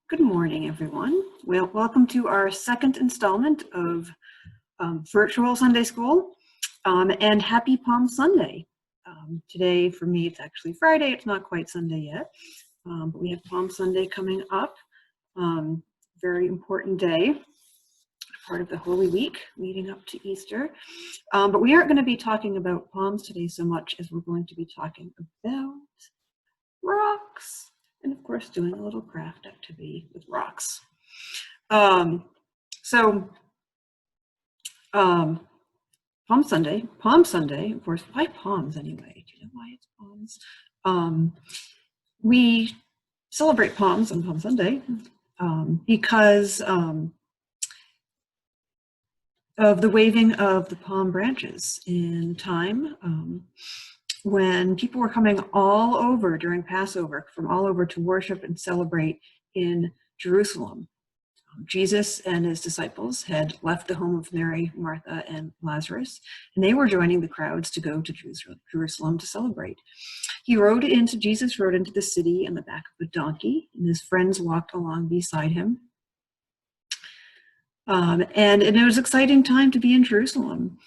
Good morning, everyone. Well, welcome to our second installment of virtual Sunday School, and happy Palm Sunday. Today, for me, it's actually Friday. It's not quite Sunday yet, but we have Palm Sunday coming up. Very important day, part of the Holy Week leading up to Easter. But we aren't going to be talking about palms today so much as we're going to be talking about rocks. And of course, doing a little craft activity with rocks. Palm Sunday, of course. Why palms anyway? Do you know why it's palms? We celebrate palms on Palm Sunday because of the waving of the palm branches in time when people were coming all over during Passover, from all over to worship and celebrate in Jerusalem. Jesus and his disciples had left the home of Mary, Martha, and Lazarus, and they were joining the crowds to go to Jerusalem to celebrate. Jesus rode into the city on the back of a donkey, and his friends walked along beside him. And it was an exciting time to be in Jerusalem.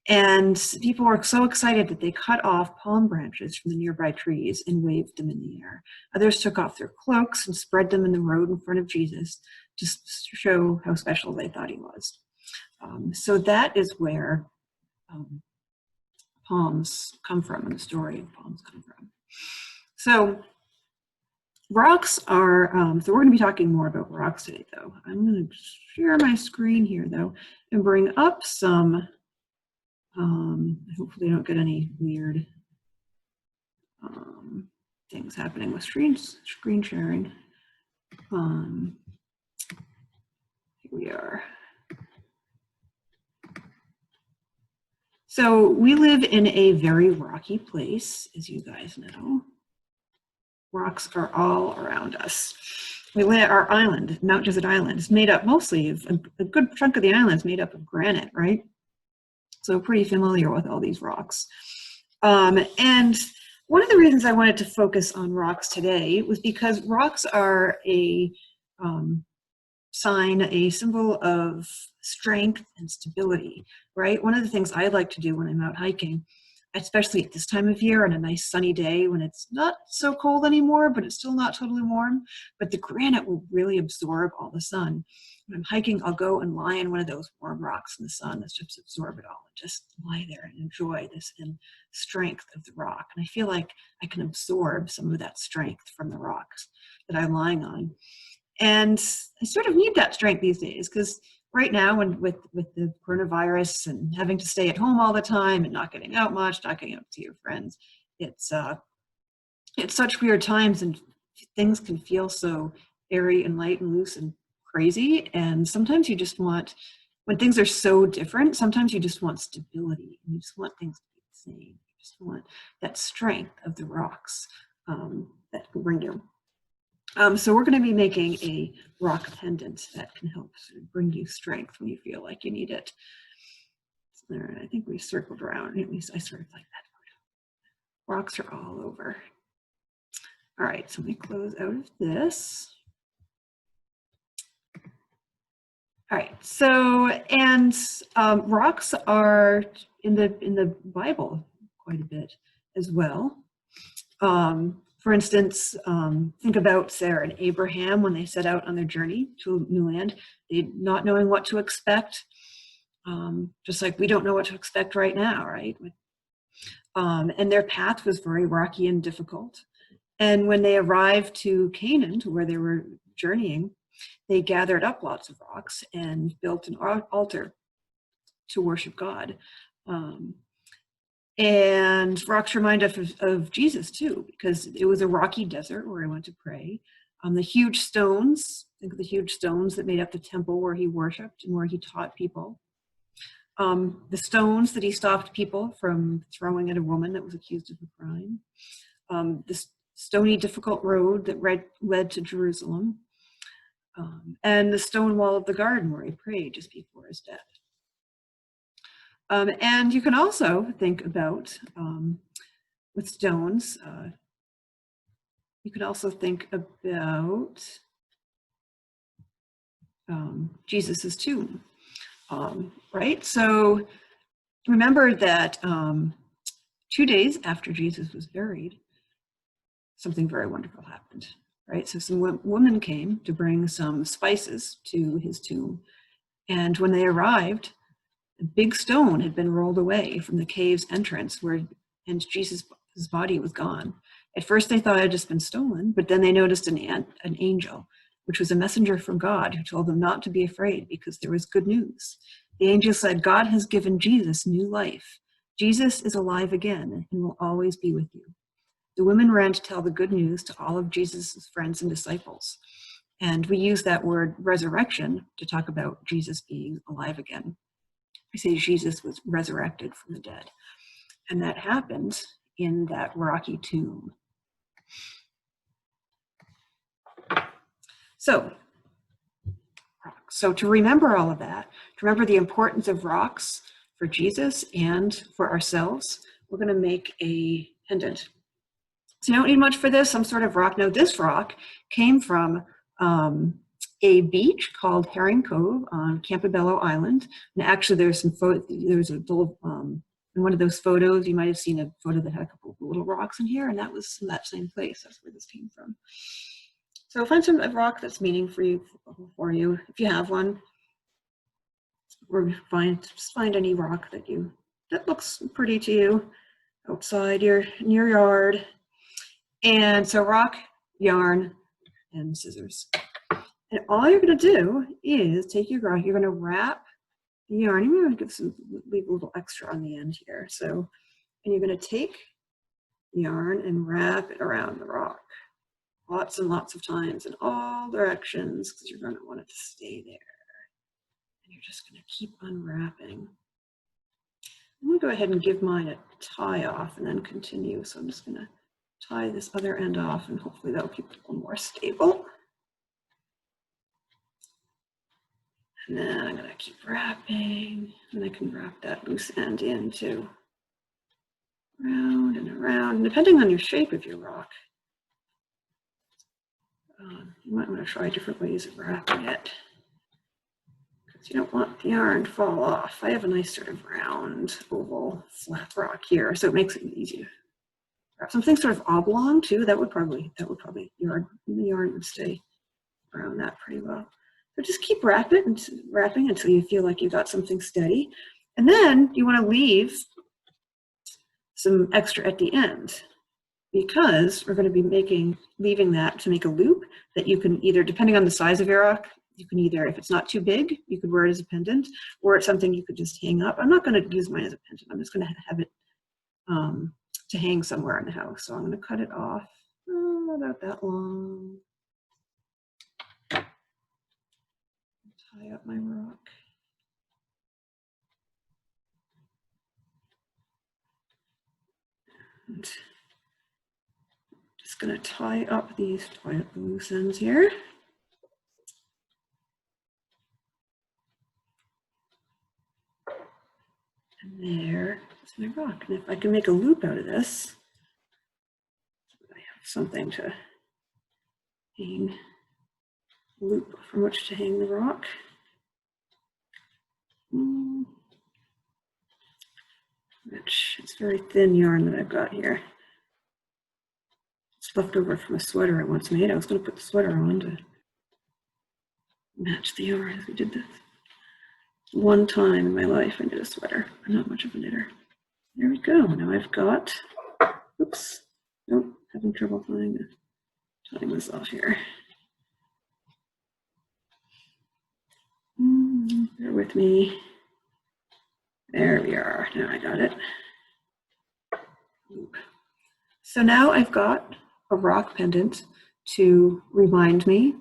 And people were so excited that they cut off palm branches from the nearby trees and waved them in the air. Others took off their cloaks and spread them in the road in front of Jesus, just to show how special they thought he was. So that is where palms come from, and the story of palms come from. So rocks are, so we're going to be talking more about rocks today, though. I'm going to share my screen here, though, and bring up some, hopefully I don't get any weird things happening with screen sharing. Here we are. So we live in a very rocky place, as you guys know. Rocks are all around us. Our island, Mount Desert Island, is made up mostly of, a good chunk of the island is made up of granite, right? So pretty familiar with all these rocks. And one of the reasons I wanted to focus on rocks today was because rocks are a sign, a symbol of strength and stability, right? One of the things I like to do when I'm out hiking, especially at this time of year on a nice sunny day when it's not so cold anymore, but it's still not totally warm, but the granite will really absorb all the sun. When I'm hiking, I'll go and lie on one of those warm rocks in the sun that's just absorb it all, and just lie there and enjoy this strength of the rock. And I feel like I can absorb some of that strength from the rocks that I'm lying on. And I sort of need that strength these days, because right now, with the coronavirus and having to stay at home all the time and not getting out much, not getting out to see your friends, it's such weird times, and things can feel so airy and light and loose and crazy. And sometimes you just want, when things are so different, sometimes you just want stability, and you just want things to be the same. You just want that strength of the rocks that can bring you. So we're going to be making a rock pendant that can help sort of bring you strength when you feel like you need it. There, I think we circled around. At least I sort of like that. Rocks are all over. All right, so let me close out of this. All right, so, and rocks are in the Bible quite a bit as well. For instance, think about Sarah and Abraham when they set out on their journey to a new land, they not knowing what to expect, just like we don't know what to expect right now, right? And their path was very rocky and difficult. And when they arrived to Canaan, to where they were journeying, they gathered up lots of rocks and built an altar to worship God. And rocks remind us of Jesus too, because it was a rocky desert where he went to pray. The huge stones, think of the huge stones that made up the temple where he worshiped and where he taught people. The stones that he stopped people from throwing at a woman that was accused of a crime. The stony, difficult road that led to Jerusalem. And the stone wall of the garden where he prayed just before his death. And you can also think about, with stones, you could also think about Jesus's tomb, right? So remember that 2 days after Jesus was buried, something very wonderful happened, right? So some women came to bring some spices to his tomb. And when they arrived, a big stone had been rolled away from the cave's entrance and Jesus' body was gone. At first they thought it had just been stolen, but then they noticed an angel, which was a messenger from God who told them not to be afraid because there was good news. The angel said, God has given Jesus new life. Jesus is alive again and will always be with you. The women ran to tell the good news to all of Jesus' friends and disciples. And we use that word resurrection to talk about Jesus being alive again. We say Jesus was resurrected from the dead. And that happened in that rocky tomb. So to remember all of that, to remember the importance of rocks for Jesus and for ourselves, we're going to make a pendant. So you don't need much for this, some sort of rock. Now this rock came from a beach called Herring Cove on Campobello Island. And actually there's a little, in one of those photos, you might have seen a photo that had a couple of little rocks in here, and that was in that same place. That's where this came from. So find some rock that's meaning for you, if you have one, or just find any rock that looks pretty to you outside in your yard. And so rock, yarn, and scissors. And all you're going to do is take your rock, you're going to wrap the yarn. I'm going to leave a little extra on the end here. So, and you're going to take the yarn and wrap it around the rock. Lots and lots of times in all directions, because you're going to want it to stay there. And you're just going to keep unwrapping. I'm going to go ahead and give mine a tie off and then continue. So I'm just going to tie this other end off, and hopefully that'll keep it a little more stable. And then I'm going to keep wrapping, and I can wrap that loose end in too. Around and around, and depending on your shape of your rock, you might want to try different ways of wrapping it, because you don't want the yarn to fall off. I have a nice sort of round, oval, flat rock here, so it makes it easy to wrap. Something sort of oblong too, that would probably the yarn would stay around that pretty well. So just keep wrapping until you feel like you've got something steady. And then you want to leave some extra at the end, because we're going to be leaving that to make a loop that you can either, depending on the size of your rock, you can either, if it's not too big, you could wear it as a pendant, or it's something you could just hang up. I'm not going to use mine as a pendant. I'm just going to have it to hang somewhere in the house. So I'm going to cut it off about that long. Tie up my rock. And just going to tie up the loose ends here. And there is my rock. And if I can make a loop out of this, I have something to hang, loop from which to hang the rock. Which it's very thin yarn that I've got here. It's left over from a sweater I once made. I was going to put the sweater on to match the yarn as we did this. One time in my life I did a sweater. I'm not much of a knitter. There we go. Now I've got, oops, nope, having trouble tying this off here. Bear with me. There we are. Now I got it. So now I've got a rock pendant to remind me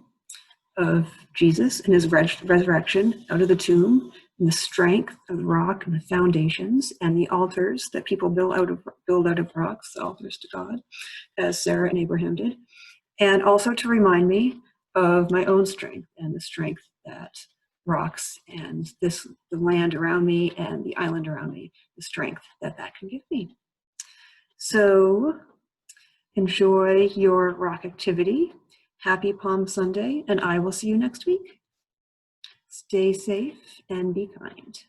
of Jesus and his resurrection out of the tomb, and the strength of the rock and the foundations and the altars that people build out of rocks, the altars to God, as Sarah and Abraham did, and also to remind me of my own strength and the strength that rocks and the land around me and the island around me, the strength that can give me. So enjoy your rock activity. Happy Palm Sunday, and I will see you next week. Stay safe and be kind.